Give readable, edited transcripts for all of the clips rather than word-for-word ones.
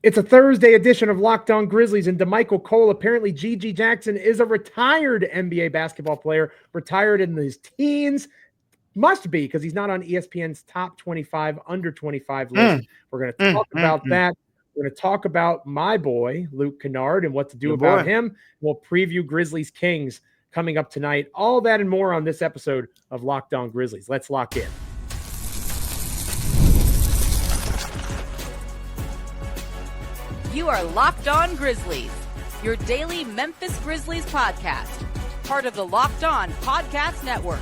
It's a Thursday edition of Locked On Grizzlies, and Damichael Cole. Apparently, Gigi Jackson is a retired NBA basketball player, retired in his teens. Must be, because he's not on ESPN's top 25 under 25 list. We're going to talk about that. We're going to talk about my boy, Luke Kennard, and what to do about him. We'll preview Grizzlies Kings coming up tonight. All that and more on this episode of Locked On Grizzlies. Let's lock in. You are Locked On Grizzlies, your daily Memphis Grizzlies podcast, part of the Locked On Podcast Network,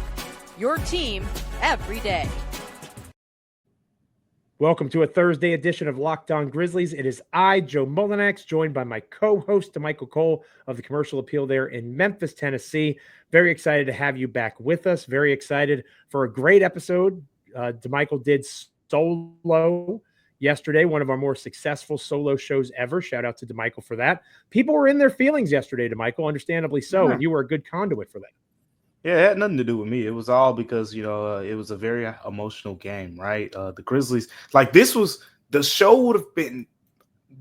your team every day. Welcome to a Thursday edition of Locked On Grizzlies. It is I, Joe Mullinax, joined by my co-host, Damichael Cole of the Commercial Appeal there in Memphis, Tennessee. Very excited to have you back with us. Very excited for a great episode. Damichael did solo yesterday, one of our more successful solo shows ever. Shout out to Damichael for that. People were in their feelings yesterday, Damichael, understandably so, and you were a good conduit for that. Yeah, it had nothing to do with me. It was all because, it was a very emotional game, right? The Grizzlies, the show would have been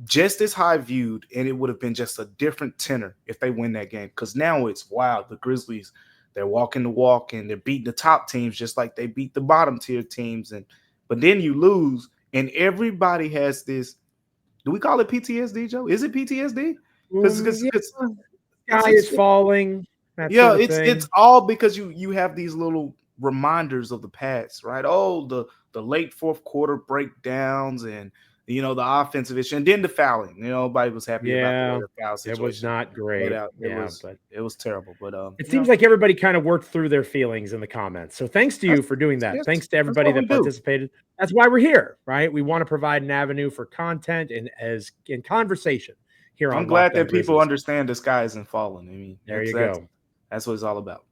just as high viewed, and it would have been just a different tenor if they win that game. Because now it's, wow, the Grizzlies, they're walking the walk, and they're beating the top teams just like they beat the bottom tier teams. But then you lose, and everybody has this, do we call it PTSD, Joe? Is it PTSD? Because sky is falling. It's all because you have these little reminders of the past, right? Oh, the late fourth quarter breakdowns and the offensive issue, and then the fouling. Nobody was happy about the foul situation. It was not great. It was terrible. But it seems like everybody kind of worked through their feelings in the comments. So thanks to you for doing that. Thanks to everybody that participated. That's why we're here, right? We want to provide an avenue for content and as in conversation here on. I'm glad that people understand the sky isn't falling. I mean, there you go. That's what it's all about.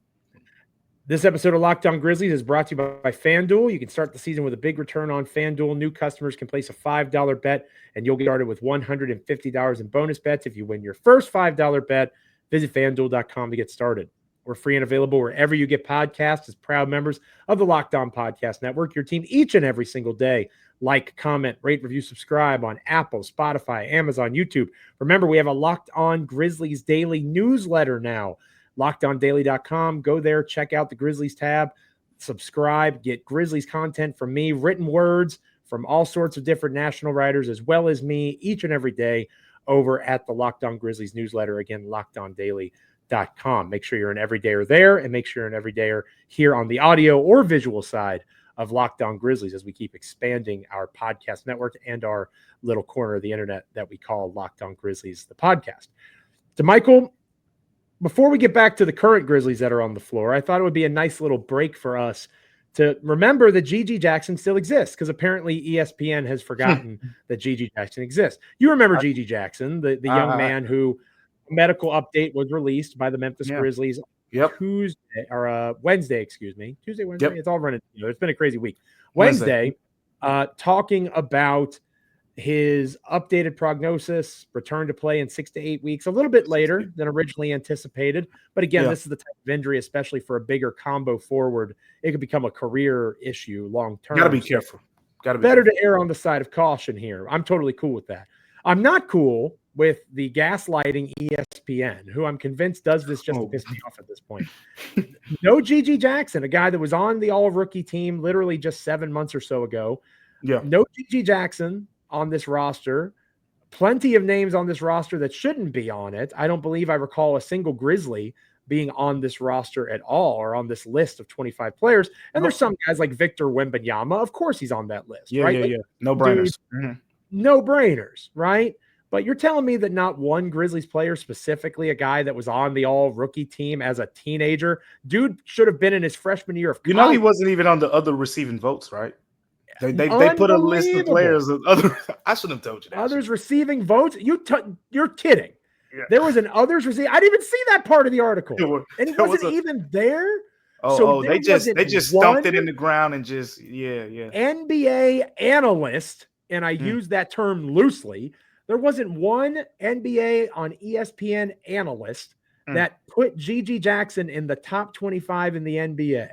This episode of Locked On Grizzlies is brought to you by FanDuel. You can start the season with a big return on FanDuel. New customers can place a $5 bet, and you'll get started with $150 in bonus bets if you win your first $5 bet. Visit FanDuel.com to get started. We're free and available wherever you get podcasts as proud members of the Locked On Podcast Network, your team each and every single day. Like, comment, rate, review, subscribe on Apple, Spotify, Amazon, YouTube. Remember, we have a Locked On Grizzlies daily newsletter now. LockedOnDaily.com. Go there, check out the Grizzlies tab, subscribe, get Grizzlies content from me, written words from all sorts of different national writers, as well as me each and every day over at the Locked On Grizzlies newsletter. Again, LockedOnDaily.com. Make sure you're an everydayer there, and make sure you're an everydayer here on the audio or visual side of Locked On Grizzlies as we keep expanding our podcast network and our little corner of the internet that we call Locked On Grizzlies, the podcast. Damichael, before we get back to the current Grizzlies that are on the floor, I thought it would be a nice little break for us to remember that Gigi Jackson still exists, because apparently ESPN has forgotten that Gigi Jackson exists. You remember Gigi Jackson, the young man who medical update was released by the Memphis Grizzlies Tuesday or Wednesday, Tuesday, Wednesday. It's all running. It's been a crazy week. Wednesday, talking about his updated prognosis, return to play in 6 to 8 weeks, a little bit later than originally anticipated. But again, this is the type of injury, especially for a bigger combo forward, it could become a career issue long term. Got to be careful. Better to err on the side of caution here. I'm totally cool with that. I'm not cool with the gaslighting ESPN, who I'm convinced does this just to piss me off at this point. No Gigi Jackson, a guy that was on the all-rookie team literally just 7 months or so ago. No Gigi Jackson on this roster, plenty of names on this roster that shouldn't be on it. I don't believe I recall a single Grizzly being on this roster at all, or on this list of 25 players. And there's some guys like Victor Wembanyama. Of course he's on that list, right? No brainers. No brainers, right? But you're telling me that not one Grizzlies player, specifically a guy that was on the all-rookie team as a teenager, dude should have been in his freshman year of college. He wasn't even on the other receiving votes, right? They put a list of players of other. I shouldn't have told you that. Others receiving votes? You're kidding. Yeah. There was an others receiving. I didn't even see that part of the article, and he wasn't even there. They just stumped it in the ground and just NBA analyst, and I use that term loosely. There wasn't one NBA on ESPN analyst that put Gigi Jackson in the top 25 in the NBA.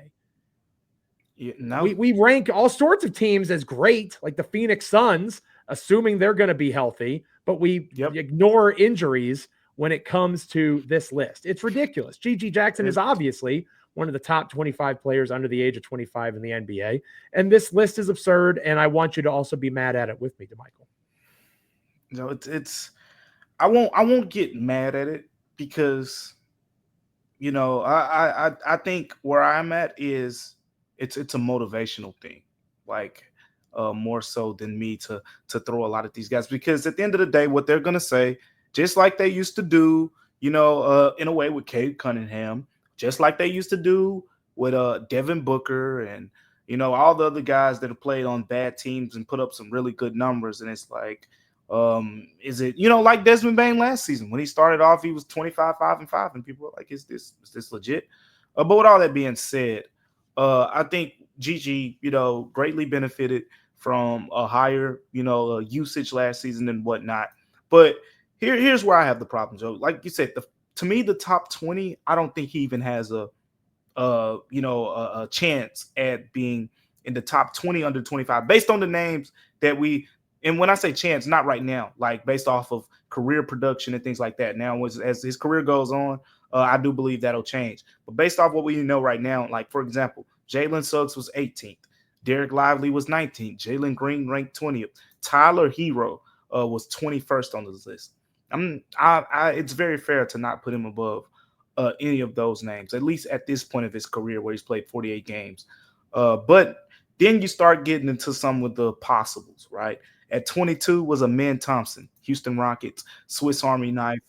Yeah, no. We rank all sorts of teams as great, like the Phoenix Suns. assuming they're going to be healthy, but we ignore injuries when it comes to this list. It's ridiculous. G.G. Jackson is obviously one of the top 25 players under the age of 25 in the NBA. And this list is absurd. And I want you to also be mad at it with me, Damichael. No, I won't get mad at it because, I think where I'm at is it's a motivational thing, like more so than me to throw a lot of these guys, because at the end of the day, what they're going to say, just like they used to do, in a way with Cade Cunningham, just like they used to do with Devin Booker and, all the other guys that have played on bad teams and put up some really good numbers. And it's like, is it, like Desmond Bain last season when he started off, he was 25-5-5, and people were like, is this legit? But with all that being said, I think Gigi, greatly benefited from a higher, usage last season and whatnot. But here's where I have the problem, Joe. Like you said, to me, the top 20, I don't think he even has a chance at being in the top 20 under 25 based on the names that we. And when I say chance, not right now, like based off of career production and things like that. Now, as his career goes on, I do believe that'll change. But based off what we know right now, like, for example, Jalen Suggs was 18th. Derek Lively was 19th. Jalen Green ranked 20th. Tyler Hero was 21st on this list. It's very fair to not put him above any of those names, at least at this point of his career where he's played 48 games. But then you start getting into some of the possibles, right? At 22 was Amen Thompson, Houston Rockets, Swiss Army knife,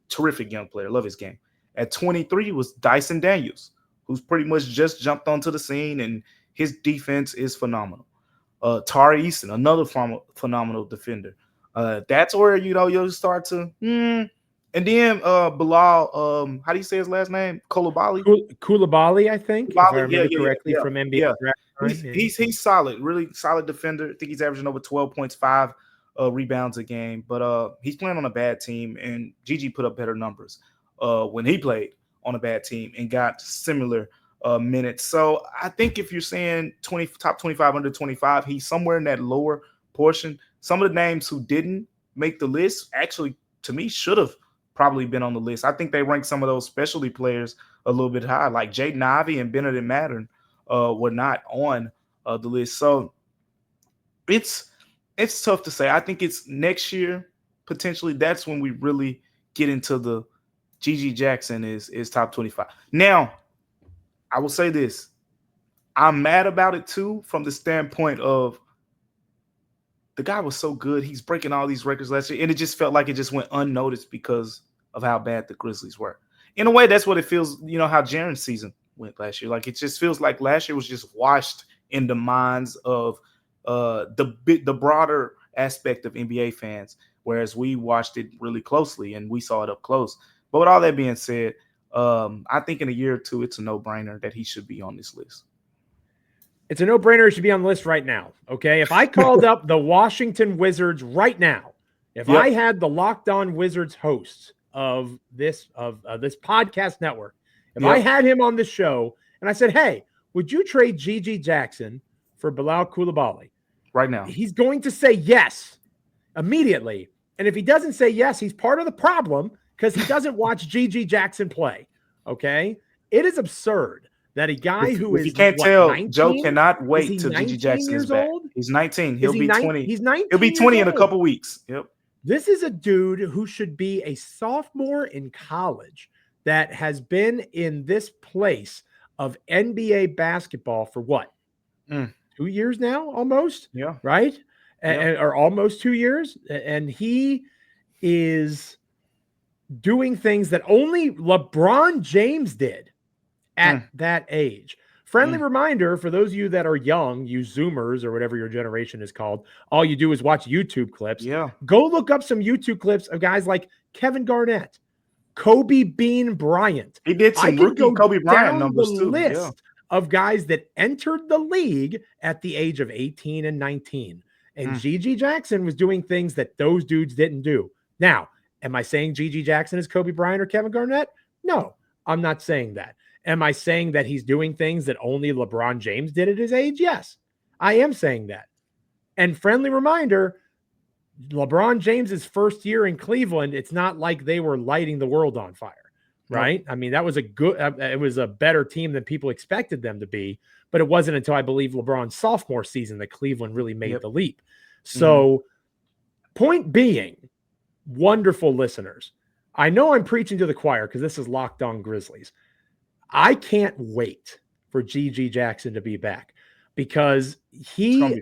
terrific young player, love his game. At 23 was Dyson Daniels, who's pretty much just jumped onto the scene, and his defense is phenomenal. Tari Eason, another phenomenal defender. That's where, you'll start to and then Bilal, how do you say his last name? Koulibaly, I think. If I remember correctly from NBA. He's solid, really solid defender. I think he's averaging over 12 points, 5 rebounds a game. But he's playing on a bad team, and Gigi put up better numbers when he played on a bad team and got similar minutes. So I think if you're saying top 25 under 25, he's somewhere in that lower portion. Some of the names who didn't make the list actually, to me, should have probably been on the list. I think they ranked some of those specialty players a little bit high, like Jaden Ivey and Benedict Mattern were not on the list. So it's tough to say. I think it's next year, potentially, that's when we really get into the G.G. Jackson is top 25. Now, I will say this. I'm mad about it, too, from the standpoint of the guy was so good. He's breaking all these records last year, and it just felt like it just went unnoticed because of how bad the Grizzlies were. In a way, that's what it feels, how Jaren's season went last year. Like, it just feels like last year was just washed in the minds of the broader aspect of NBA fans, whereas we watched it really closely and we saw it up close. But with all that being said, I think in a year or two, it's a no-brainer that he should be on this list. It's a no-brainer. It should be on the list right now. Okay. If I called up the Washington Wizards right now, if I had the Locked On Wizards hosts of this podcast network, if I had him on the show and I said, hey, would you trade G.G. Jackson for Bilal Koulibaly right now? He's going to say yes immediately. And if he doesn't say yes, he's part of the problem because he doesn't watch G.G. Jackson play. Okay. It is absurd that a guy who is, you can't tell, 19? Joe cannot wait till G.G. Jackson is back. Old? He's 19. He'll be 20. He's 19. He'll be 20 in a couple weeks. Yep. This is a dude who should be a sophomore in college that has been in this place of NBA basketball for what? 2 years now, almost? Yeah. Right? Or almost 2 years. And he is doing things that only LeBron James did at that age. Friendly reminder for those of you that are young, you Zoomers or whatever your generation is called, all you do is watch YouTube clips. Yeah. Go look up some YouTube clips of guys like Kevin Garnett, Kobe Bean Bryant. He did some rookie Kobe Bryant numbers too. List of guys that entered the league at the age of 18 and 19. And G.G. Jackson was doing things that those dudes didn't do. Now, am I saying G.G. Jackson is Kobe Bryant or Kevin Garnett? No, I'm not saying that. Am I saying that he's doing things that only LeBron James did at his age? Yes, I am saying that. And friendly reminder, LeBron James's first year in Cleveland, it's not like they were lighting the world on fire, right? I mean, that was it was a better team than people expected them to be, but it wasn't until I believe LeBron's sophomore season that Cleveland really made the leap. So point being, wonderful listeners, I know I'm preaching to the choir because this is Locked On Grizzlies. I can't wait for GG Jackson to be back because the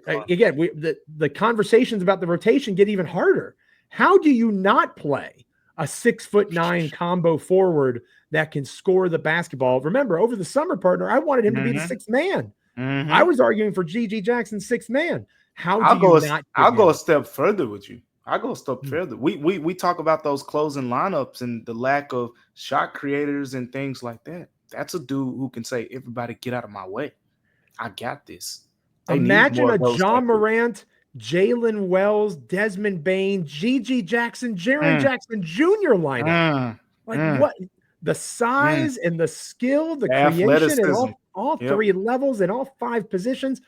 conversations about the rotation get even harder. How do you not play a 6'9" combo forward that can score the basketball? Remember, over the summer, partner, I wanted him to be the sixth man. I was arguing for GG Jackson, sixth man. I'll go a step further with you. I'll go a step further. We talk about those closing lineups and the lack of shot creators and things like that. That's a dude who can say, everybody get out of my way. I got this. Imagine a John Morant, Jalen Wells, Desmond Bain, GG Jackson, Jaren Jackson Jr. lineup. What? The size and the skill, the creation in all three levels and all five positions.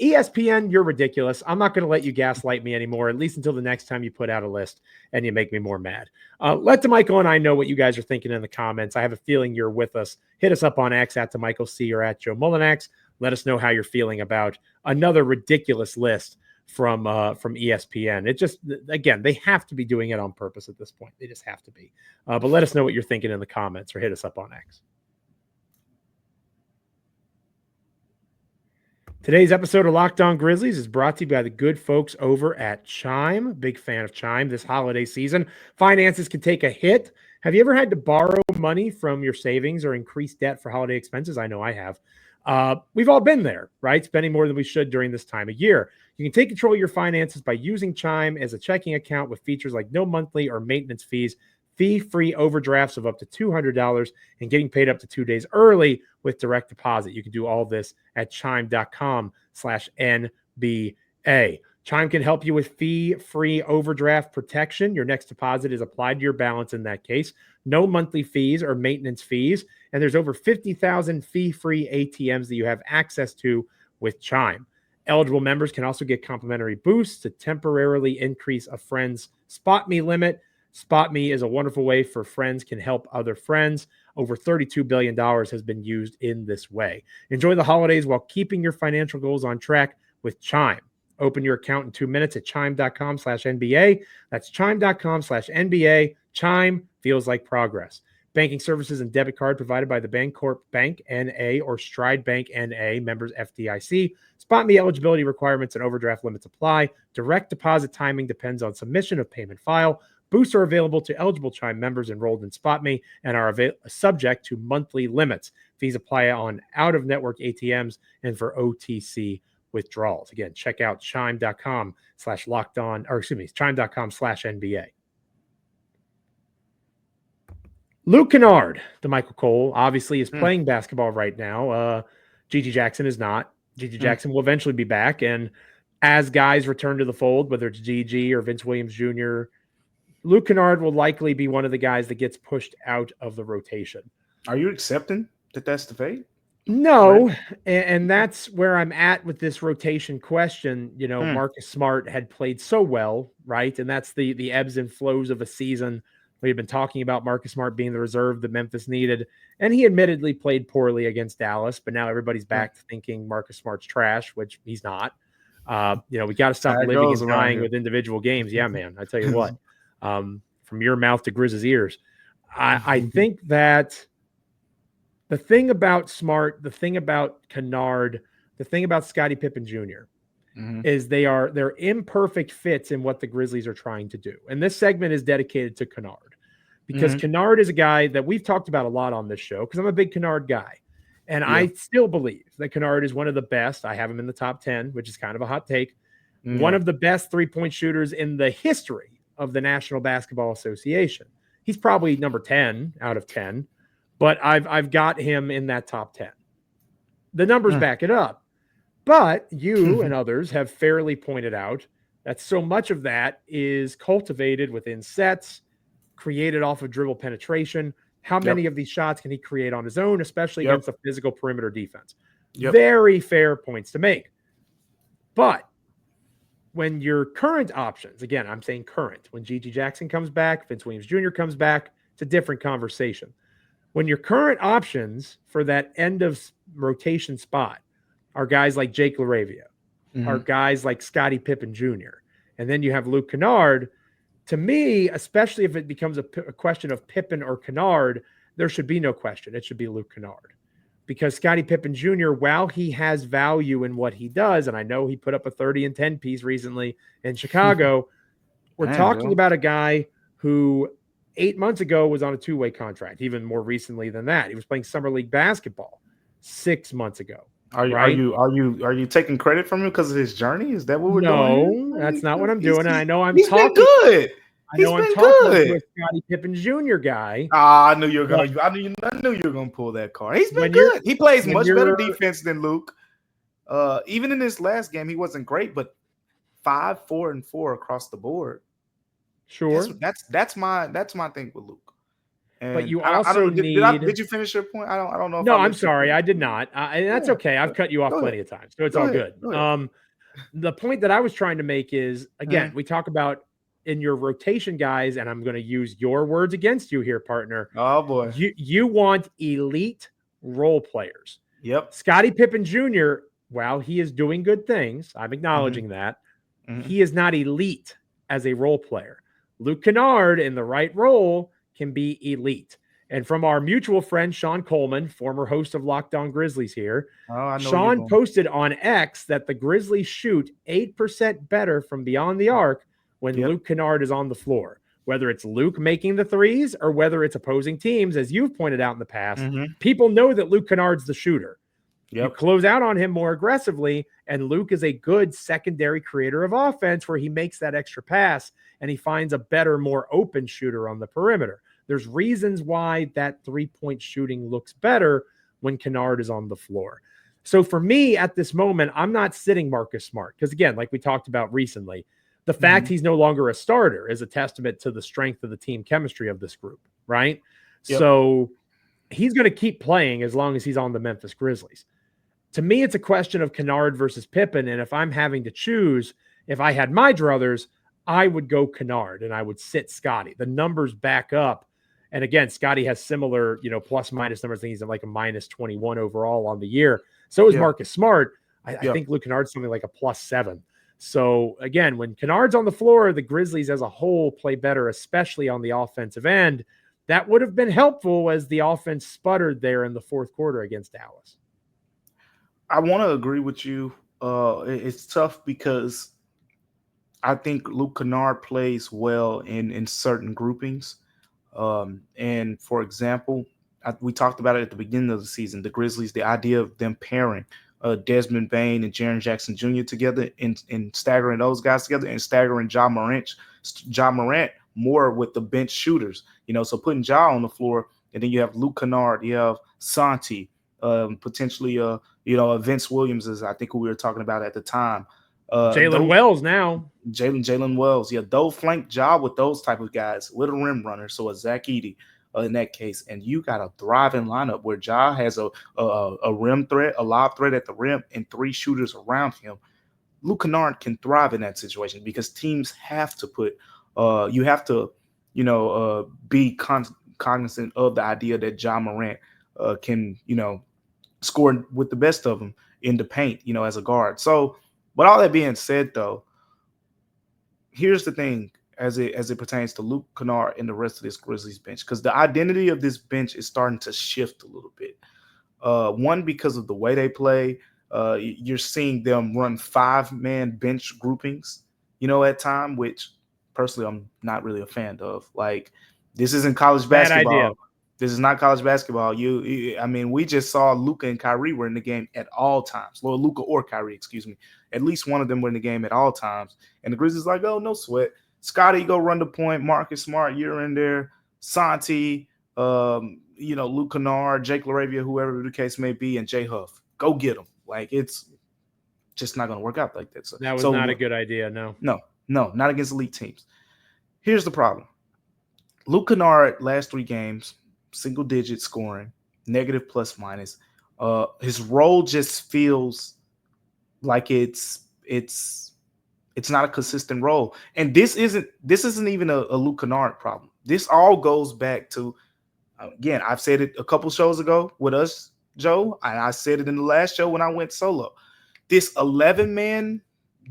ESPN, you're ridiculous. I'm not going to let you gaslight me anymore, at least until the next time you put out a list and you make me more mad. Let Damichael and I know what you guys are thinking in the comments. I have a feeling you're with us. Hit us up on X at Damichael C or at Joe Mullinax. Let us know how you're feeling about another ridiculous list from ESPN. It just, again, they have to be doing it on purpose at this point. They just have to be. But let us know what you're thinking in the comments or hit us up on X. Today's episode of Locked On Grizzlies is brought to you by the good folks over at Chime. Big fan of Chime this holiday season. Finances can take a hit. Have you ever had to borrow money from your savings or increase debt for holiday expenses? I know I have. We've all been there, right? Spending more than we should during this time of year. You can take control of your finances by using Chime as a checking account with features like no monthly or maintenance fees, fee-free overdrafts of up to $200, and getting paid up to 2 days early with direct deposit. You can do all this at chime.com/NBA. Chime can help you with fee-free overdraft protection. Your next deposit is applied to your balance in that case. No monthly fees or maintenance fees. And there's over 50,000 fee-free ATMs that you have access to with Chime. Eligible members can also get complimentary boosts to temporarily increase a friend's Spot Me limit. Spot Me is a wonderful way for friends can help other friends. Over $32 billion has been used in this way. Enjoy the holidays while keeping your financial goals on track with Chime. Open your account in 2 minutes at chime.com/NBA. That's chime.com/NBA. Chime feels like progress. Banking services and debit card provided by the Bancorp Bank N.A. or Stride Bank N.A. members FDIC. Spot Me eligibility requirements and overdraft limits apply. Direct deposit timing depends on submission of payment file. Boosts are available to eligible Chime members enrolled in Spot Me and are subject to monthly limits. Fees apply on out-of-network ATMs and for OTC withdrawals. Again, check out chime.com/NBA. Luke Kennard, Damichael Cole, obviously is playing basketball right now. GG Jackson is not. GG Jackson will eventually be back. And as guys return to the fold, whether it's GG or Vince Williams Jr., Luke Kennard will likely be one of the guys that gets pushed out of the rotation. Are you accepting that that's the fate? No, and that's where I'm at with this rotation question. You know, Marcus Smart had played so well, right? And that's the ebbs and flows of a season. We've been talking about Marcus Smart being the reserve that Memphis needed, and he admittedly played poorly against Dallas, but now everybody's back to thinking Marcus Smart's trash, which he's not. We got to stop living and dying with individual games. Yeah, man, I tell you what. From your mouth to Grizz's ears. I think that the thing about Smart, the thing about Kennard, the thing about Scottie Pippen Jr. Is they're imperfect fits in what the Grizzlies are trying to do. And this segment is dedicated to Kennard because Kennard is a guy that we've talked about a lot on this show because I'm a big Kennard guy. And I still believe that Kennard is one of the best. I have him in the top 10, which is kind of a hot take. One of the best three-point shooters in the history of the National Basketball Association. He's probably number 10 out of 10, but I've got him in that top 10. The numbers back it up. But you and others have fairly pointed out that so much of that is cultivated within sets, created off of dribble penetration. How many of these shots can he create on his own, especially against a physical perimeter defense? Very fair points to make. But when your current options, again, I'm saying current, when Gigi Jackson comes back, Vince Williams Jr. comes back, it's a different conversation. When your current options for that end of rotation spot are guys like Jake LaRavia, are guys like Scottie Pippen Jr., and then you have Luke Kennard, to me, especially if it becomes a question of Pippen or Kennard, there should be no question. It should be Luke Kennard. Because Scottie Pippen Jr., while he has value in what he does, and I know he put up a 30 and 10 piece recently in Chicago, we're talking about a guy who 8 months ago was on a two-way contract, even more recently than that. He was playing summer league basketball 6 months ago. Are you taking credit from him because of his journey? Is that what we're doing? No, that's not what I'm doing. And I know I'm he's talking been good. I know I'm talking to a Scottie Pippen Jr. guy. I knew you were gonna. I knew you were gonna pull that card. He's been good. He plays much better defense than Luke. Even in this last game, he wasn't great, but 5, 4, and 4 across the board. Sure, that's my thing with Luke. And but you also did you finish your point? I don't know. No, I'm sorry, I did not. And that's okay. I've cut you off plenty of times, so it's all good. The point that I was trying to make is, again, we talk about in your rotation guys, and I'm going to use your words against you here, partner. Oh boy, you want elite role players. Yep. Scottie Pippen Jr., while he is doing good things, I'm acknowledging that, he is not elite as a role player. Luke Kennard in the right role can be elite. And from our mutual friend, Sean Coleman, former host of Locked On Grizzlies here, Sean posted on X that the Grizzlies shoot 8% better from beyond the arc when Luke Kennard is on the floor, whether it's Luke making the threes or whether it's opposing teams, as you've pointed out in the past. People know that Luke Kennard's the shooter. You close out on him more aggressively, and Luke is a good secondary creator of offense where he makes that extra pass and he finds a better, more open shooter on the perimeter. There's reasons why that three-point shooting looks better when Kennard is on the floor. So for me at this moment, I'm not sitting Marcus Smart because, again, like we talked about recently, the fact he's no longer a starter is a testament to the strength of the team chemistry of this group, right? So he's going to keep playing as long as he's on the Memphis Grizzlies. To me, it's a question of Kennard versus Pippen, and if I'm having to choose, if I had my druthers, I would go Kennard and I would sit Scottie. The numbers back up. And again, Scottie has similar, plus minus numbers. I think he's at like a minus 21 overall on the year. So is Marcus Smart. I think Luke Kennard's something like a +7. So again, when Kennard's on the floor, the Grizzlies as a whole play better, especially on the offensive end. That would have been helpful as the offense sputtered there in the fourth quarter against Dallas. I want to agree with you. It's tough because I think Luke Kennard plays well in certain groupings. And for example, we talked about it at the beginning of the season, the Grizzlies, the idea of them pairing Desmond Bane and Jaren Jackson Jr. together and staggering those guys together and staggering Ja Morant more with the bench shooters, so putting Ja on the floor, and then you have Luke Kennard, you have Santi, potentially, Vince Williams is, I think, who we were talking about at the time. Jalen Wells now. Jalen Wells. Yeah, those flank job with those type of guys, with a rim runner, so a Zach Edey in that case. And you got a thriving lineup where Ja has a rim threat, a lob threat at the rim, and 3 shooters around him. Luke Kennard can thrive in that situation because teams have to put you have to, be cognizant of the idea that Ja Morant can, score with the best of them in the paint, as a guard. So, but all that being said, though, here's the thing as it pertains to Luke Kennard and the rest of this Grizzlies bench, because the identity of this bench is starting to shift a little bit. One, because of the way they play, you're seeing them run 5-man bench groupings, at time, which personally I'm not really a fan of. Like, this isn't college basketball. Bad idea. This is not college basketball. We just saw Luka and Kyrie were in the game at all times. Well, Luka or Kyrie, excuse me. At least one of them were in the game at all times. And the Grizzlies like, oh, no sweat. Scottie, go run the point. Marcus Smart, you're in there. Santi, Luke Kennard, Jake LaRavia, whoever the case may be, and Jay Huff. Go get them. Like, it's just not going to work out like that. That was not a good idea, no. No, not against elite teams. Here's the problem. Luke Kennard, last 3 games, single-digit scoring, negative plus minus. His role just feels like it's It's not a consistent role. And this isn't even a Luke Kennard problem. This all goes back to, again, I've said it a couple shows ago with us, Joe, and I said it in the last show when I went solo. This 11-man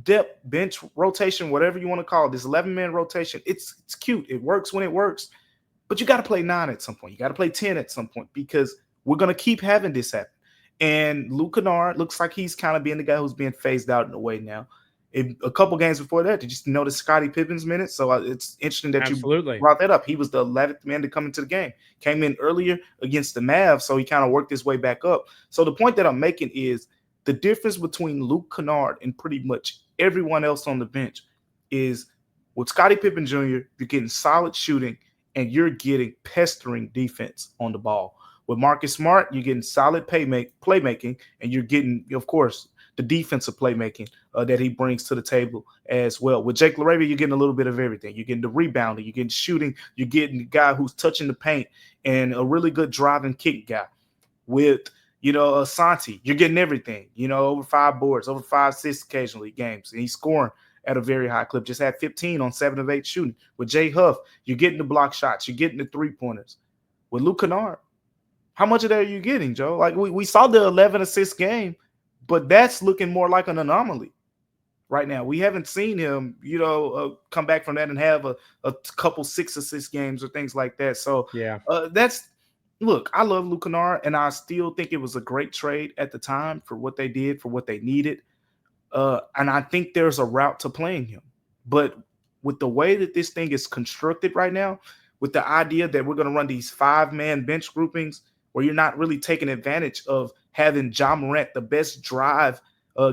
depth bench rotation, whatever you want to call it, this 11-man rotation, it's cute. It works when it works. But you got to play 9 at some point. You got to play 10 at some point because we're going to keep having this happen. And Luke Kennard looks like he's kind of being the guy who's being phased out in a way now. A couple games before that, did you notice Scottie Pippen's minutes? So it's interesting that you brought that up. He was the 11th man to come into the game. Came in earlier against the Mavs, so he kind of worked his way back up. So the point that I'm making is the difference between Luke Kennard and pretty much everyone else on the bench is with Scottie Pippen Jr., you're getting solid shooting and you're getting pestering defense on the ball. With Marcus Smart, you're getting solid playmaking, and you're getting, of course, the defensive playmaking that he brings to the table as well. With Jake LaRavia, you're getting a little bit of everything. You're getting the rebounding, you're getting shooting, you're getting the guy who's touching the paint and a really good driving kick guy. With, Asante, you're getting everything, over 5 boards, over 5 assists occasionally games. And he's scoring at a very high clip. Just had 15 on 7 of 8 shooting. With Jay Huff, you're getting the block shots, you're getting the 3-pointers. With Luke Kennard, how much of that are you getting, Joe? Like we saw the 11 assist game, but that's looking more like an anomaly right now. We haven't seen him, come back from that and have a couple 6 assist games or things like that. So yeah, look, I love Luke Kennard, and I still think it was a great trade at the time for what they did, for what they needed. And I think there's a route to playing him. But with the way that this thing is constructed right now, with the idea that we're going to run these 5-man bench groupings where you're not really taking advantage of having Ja Morant, the best drive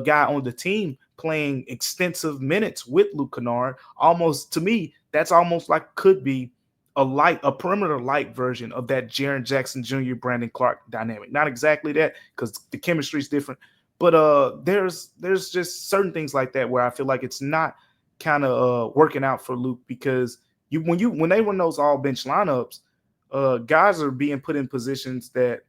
guy on the team, playing extensive minutes with Luke Kennard, almost, to me, that's almost like could be a perimeter light version of that Jaren Jackson Jr., Brandon Clark dynamic. Not exactly that, because the chemistry is different, but there's just certain things like that where I feel like it's not kind of working out for Luke, because when they run those all bench lineups, guys are being put in positions that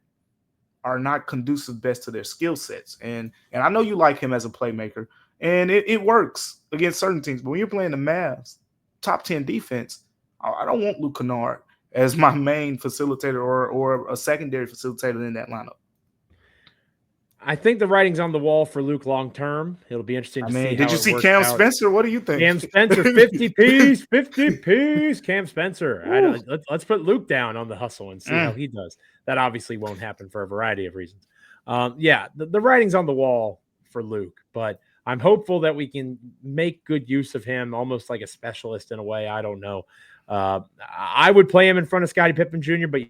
are not conducive best to their skill sets. And I know you like him as a playmaker, and it works against certain teams. But when you're playing the Mavs, top 10 defense, I don't want Luke Kennard as my main facilitator or a secondary facilitator in that lineup. I think the writing's on the wall for Luke long term. It'll be interesting to see. Did you see Cam Spencer? What do you think? Cam Spencer, 50 piece. Cam Spencer. Let's put Luke down on the hustle and see how he does. That obviously won't happen for a variety of reasons. The writing's on the wall for Luke, but I'm hopeful that we can make good use of him, almost like a specialist in a way. I don't know. I would play him in front of Scottie Pippen Jr., but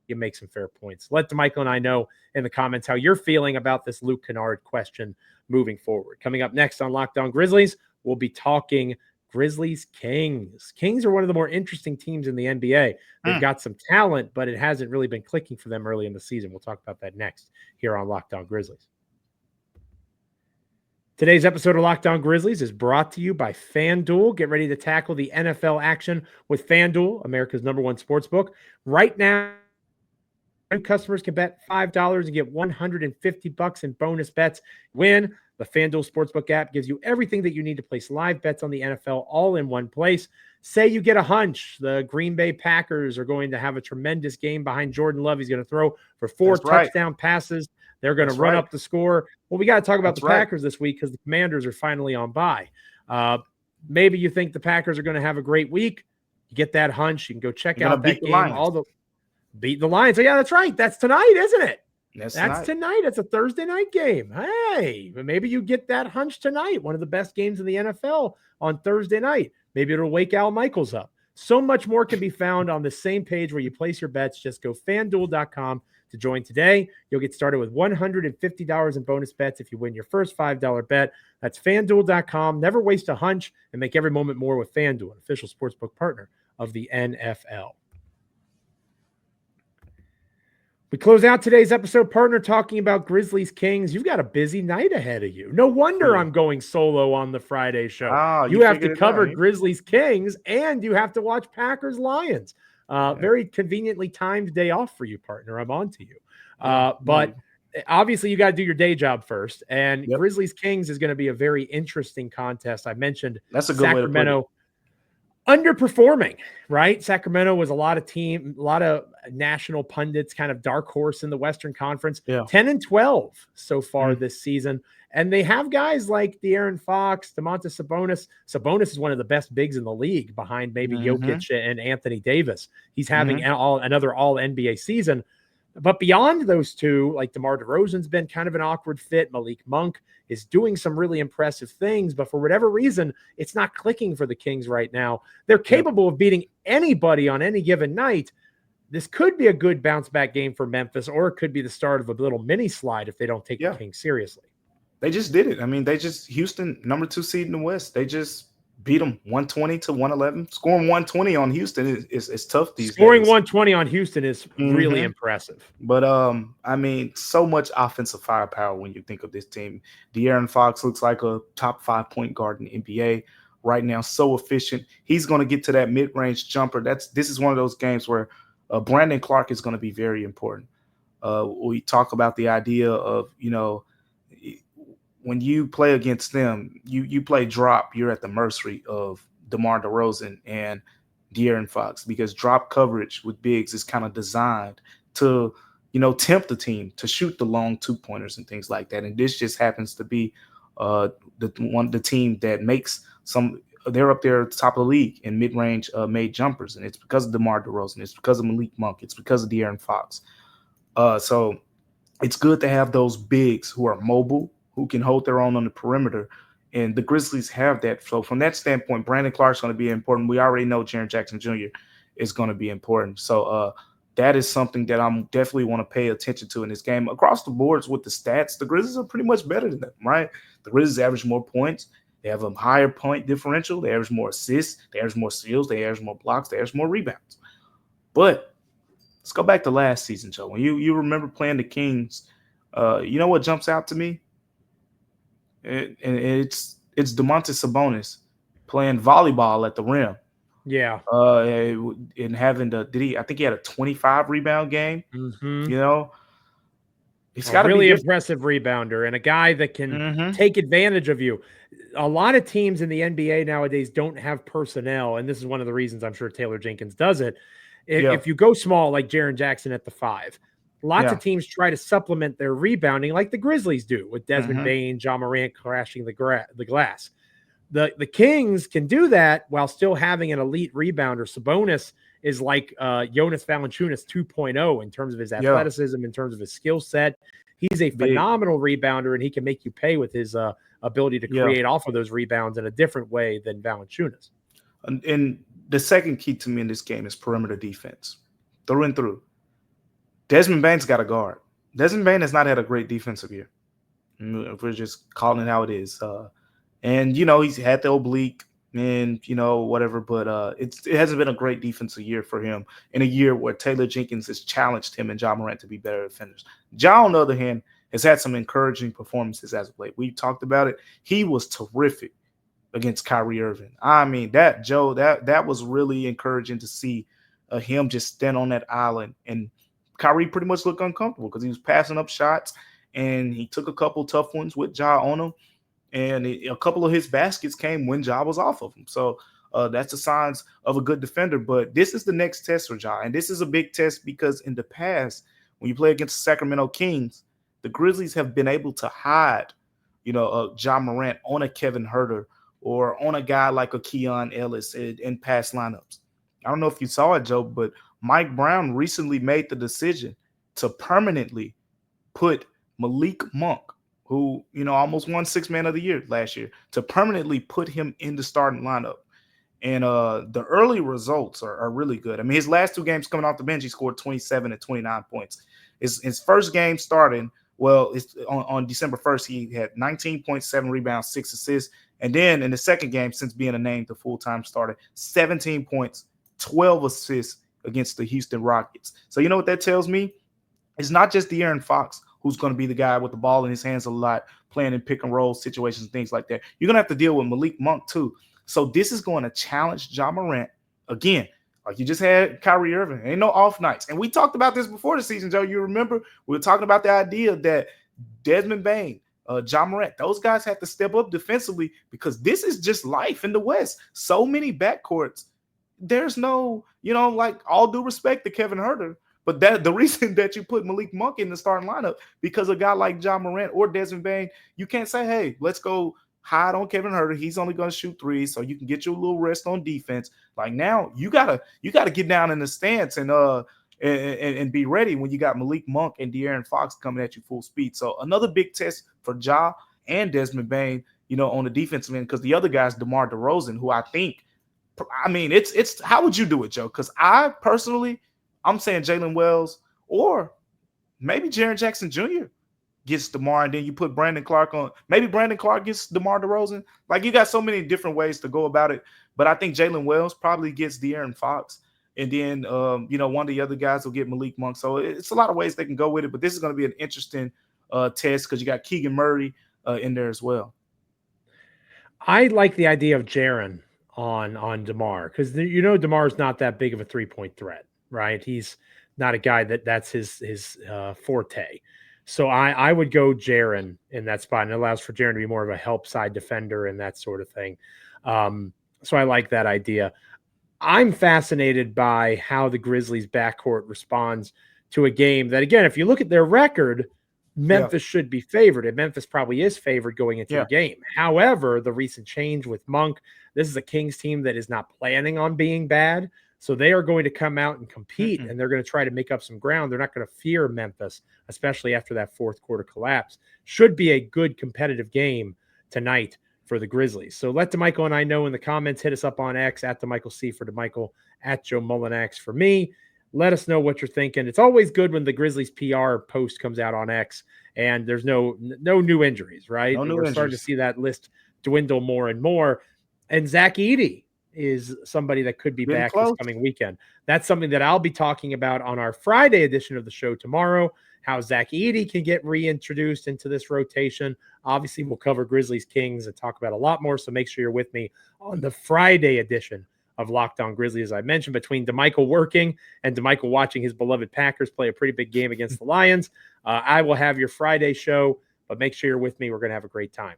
you make some fair points. Let Damichael and I know in the comments how you're feeling about this Luke Kennard question moving forward. Coming up next on Locked On Grizzlies, we'll be talking Grizzlies Kings. Kings are one of the more interesting teams in the NBA. They've got some talent, but it hasn't really been clicking for them early in the season. We'll talk about that next here on Locked On Grizzlies. Today's episode of Locked On Grizzlies is brought to you by FanDuel. Get ready to tackle the NFL action with FanDuel, America's #1 sportsbook. Right now, customers can bet $5 and get $150 in bonus bets. Win. The FanDuel Sportsbook app gives you everything that you need to place live bets on the NFL all in one place. Say you get a hunch the Green Bay Packers are going to have a tremendous game behind Jordan Love. He's going to throw for 4 touchdown passes. They're going to run up the score. Well, we got to talk about the Packers this week because the Commanders are finally on bye. Maybe you think the Packers are going to have a great week. You get that hunch. You can go check out that game. Beat the Lions. Oh, yeah, that's right. That's tonight, isn't it? That's tonight. It's a Thursday night game. Hey, maybe you get that hunch tonight. One of the best games in the NFL on Thursday night. Maybe it'll wake Al Michaels up. So much more can be found on the same page where you place your bets. Just go FanDuel.com to join today. You'll get started with $150 in bonus bets if you win your first $5 bet. That's FanDuel.com. Never waste a hunch and make every moment more with FanDuel, an official sportsbook partner of the NFL. We close out today's episode, partner, talking about Grizzlies Kings. You've got a busy night ahead of you. No wonder I'm going solo on the Friday show. You have to cover Grizzlies Kings, and you have to watch Packers Lions. Very conveniently timed day off for you, partner. I'm on to you. But obviously you got to do your day job first. And Yep. Grizzlies Kings is going to be a very interesting contest. I mentioned That's a good way to put it. Sacramento underperforming, right? Sacramento was a lot of national pundits, kind of dark horse in the Western Conference. Yeah. 10-12 so far this season. And they have guys like De'Aaron Fox, Domantas Sabonis. Sabonis is one of the best bigs in the league behind maybe Jokic and Anthony Davis. He's having another all NBA season. But beyond those two, like DeMar DeRozan's been kind of an awkward fit. Malik Monk is doing some really impressive things, but for whatever reason, it's not clicking for the Kings right now. They're capable of beating anybody on any given night. This could be a good bounce back game for Memphis, or it could be the start of a little mini slide if they don't take the Kings seriously. They just did it. I mean, Houston, number 2 seed in the West, they just beat them 120-111. Scoring 120 on Houston is tough these days. Scoring 120 on Houston is really impressive. But I mean, so much offensive firepower when you think of this team. De'Aaron Fox looks like a top 5 point guard in the NBA right now. So efficient. He's going to get to that mid-range jumper. This is one of those games where Brandon Clark is going to be very important. We talk about the idea of, when you play against them, you play drop, you're at the mercy of DeMar DeRozan and De'Aaron Fox, because drop coverage with bigs is kind of designed to, tempt the team to shoot the long 2-pointers and things like that. And this just happens to be the team that makes they're up there at the top of the league in mid-range made jumpers. And it's because of DeMar DeRozan. It's because of Malik Monk. It's because of De'Aaron Fox. So it's good to have those bigs who are mobile, who can hold their own on the perimeter. And the Grizzlies have that. So from that standpoint, Brandon Clark's going to be important. We already know Jaren Jackson Jr. is going to be important. So that is something that I'm definitely want to pay attention to in this game. Across the boards with the stats, the Grizzlies are pretty much better than them, right? The Grizzlies average more points. They have a higher point differential. They average more assists. They average more steals. They average more blocks. They average more rebounds. But let's go back to last season, Joe. When you remember playing the Kings, you know what jumps out to me? It's Domantas Sabonis playing volleyball at the rim. Yeah. And having I think he had a 25 rebound game. He's got a really impressive rebounder and a guy that can take advantage of you. A lot of teams in the NBA nowadays don't have personnel, and this is one of the reasons I'm sure Taylor Jenkins does it. If you go small, like Jaren Jackson at the 5, lots of teams try to supplement their rebounding like the Grizzlies do with Desmond Bane, Ja Morant crashing the glass. The Kings can do that while still having an elite rebounder. Sabonis is like Jonas Valanciunas 2.0 in terms of his athleticism, in terms of his skill set. He's a phenomenal rebounder, and he can make you pay with his ability to create off of those rebounds in a different way than Valanciunas. And the second key to me in this game is perimeter defense, through and through. Desmond Bane's got a guard. Desmond Bane has not had a great defensive year. If we're just calling it how it is. And, he's had the oblique and, whatever, but it hasn't been a great defensive year for him in a year where Taylor Jenkins has challenged him and Ja Morant to be better defenders. Ja, on the other hand, has had some encouraging performances as of late. We talked about it. He was terrific against Kyrie Irving. I mean, that was really encouraging to see him just stand on that island, and Kyrie pretty much looked uncomfortable because he was passing up shots, and he took a couple tough ones with Ja on him, and a couple of his baskets came when Ja was off of him. So that's the signs of a good defender. But this is the next test for Ja, and this is a big test because in the past, when you play against the Sacramento Kings, the Grizzlies have been able to hide, Ja Morant on a Kevin Huerter or on a guy like a Keon Ellis in past lineups. I don't know if you saw it, Joe, but Mike Brown recently made the decision to permanently put Malik Monk, who, almost won 6th Man of the Year last year, to permanently put him in the starting lineup. And the early results are really good. I mean, his last 2 games coming off the bench, he scored 27 and 29 points. His first game starting, it's on December 1st, he had 19.7 rebounds, 6 assists. And then in the second game, since being named the full-time starter, 17 points, 12 assists against the Houston Rockets. So you know what that tells me? It's not just De'Aaron Fox who's going to be the guy with the ball in his hands a lot, playing in pick-and-roll situations and things like that. You're going to have to deal with Malik Monk too. So this is going to challenge Ja Morant. Again, Like you just had Kyrie Irving. Ain't no off nights. And we talked about this before the season, Joe. You remember we were talking about the idea that Desmond Bane, Ja Morant, those guys have to step up defensively because this is just life in the West. So many backcourts. There's no, like all due respect to Kevin Huerter, but the reason that you put Malik Monk in the starting lineup because a guy like Ja Morant or Desmond Bane, you can't say, hey, let's go hide on Kevin Huerter. He's only going to shoot threes, so you can get you a little rest on defense. Like now, you gotta get down in the stance and be ready when you got Malik Monk and De'Aaron Fox coming at you full speed. So another big test for Ja and Desmond Bane, on the defensive end, because the other guy's DeMar DeRozan, who it's how would you do it, Joe? Because I'm saying Jalen Wells or maybe Jaren Jackson Jr. gets DeMar, and then you put Brandon Clark on. Maybe Brandon Clark gets DeMar DeRozan. Like you got so many different ways to go about it. But I think Jalen Wells probably gets De'Aaron Fox. And then, one of the other guys will get Malik Monk. So it's a lot of ways they can go with it. But this is going to be an interesting test because you got Keegan Murray in there as well. I like the idea of Jaren on DeMar because DeMar is not that big of a 3-point threat, right? He's not a guy that's his forte. So I would go Jaren in that spot, and it allows for Jaren to be more of a help side defender and that sort of thing. So I like that idea. I'm fascinated by how the Grizzlies backcourt responds to a game that, again, if you look at their record, Memphis should be favored, and Memphis probably is favored going into the game. However, the recent change with Monk, this is a Kings team that is not planning on being bad, so they are going to come out and compete, and they're going to try to make up some ground. They're not going to fear Memphis, especially after that fourth quarter collapse. Should be a good competitive game tonight for the Grizzlies. So let Damichael and I know in the comments. Hit us up on X at Damichael C for Damichael, at Joe Mullinax for me. Let us know what you're thinking. It's always good when the Grizzlies PR post comes out on X and there's no new injuries, right? We're starting to see that list dwindle more and more. And Zach Edey is somebody that could be back this coming weekend. That's something that I'll be talking about on our Friday edition of the show tomorrow, how Zach Edey can get reintroduced into this rotation. Obviously, we'll cover Grizzlies Kings and talk about a lot more, so make sure you're with me on the Friday edition of Locked On Grizzlies. As I mentioned, between Damichael working and Damichael watching his beloved Packers play a pretty big game against the Lions, I will have your Friday show, but make sure you're with me. We're going to have a great time.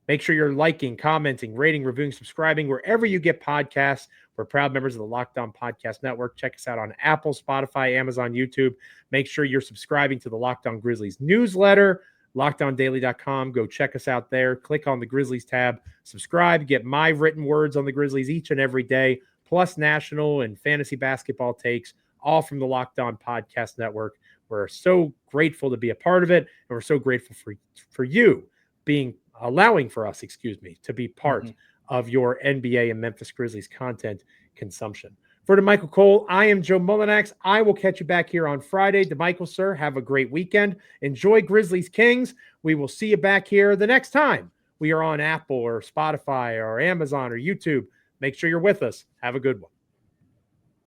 Make sure you're liking, commenting, rating, reviewing, subscribing, wherever you get podcasts. We're proud members of the Locked On Podcast Network. Check us out on Apple, Spotify, Amazon, YouTube. Make sure you're subscribing to the Locked On Grizzlies newsletter, LockedOnDaily.com. Go check us out there. Click on the Grizzlies tab. Subscribe. Get my written words on the Grizzlies each and every day, plus national and fantasy basketball takes, all from the Locked On Podcast Network. We're so grateful to be a part of it, and we're so grateful for you allowing for us, to be part of your NBA and Memphis Grizzlies content consumption. For Damichael Cole, I am Joe Mullinax. I will catch you back here on Friday. Damichael, sir, have a great weekend. Enjoy Grizzlies Kings. We will see you back here the next time we are on Apple or Spotify or Amazon or YouTube. Make sure you're with us. Have a good one.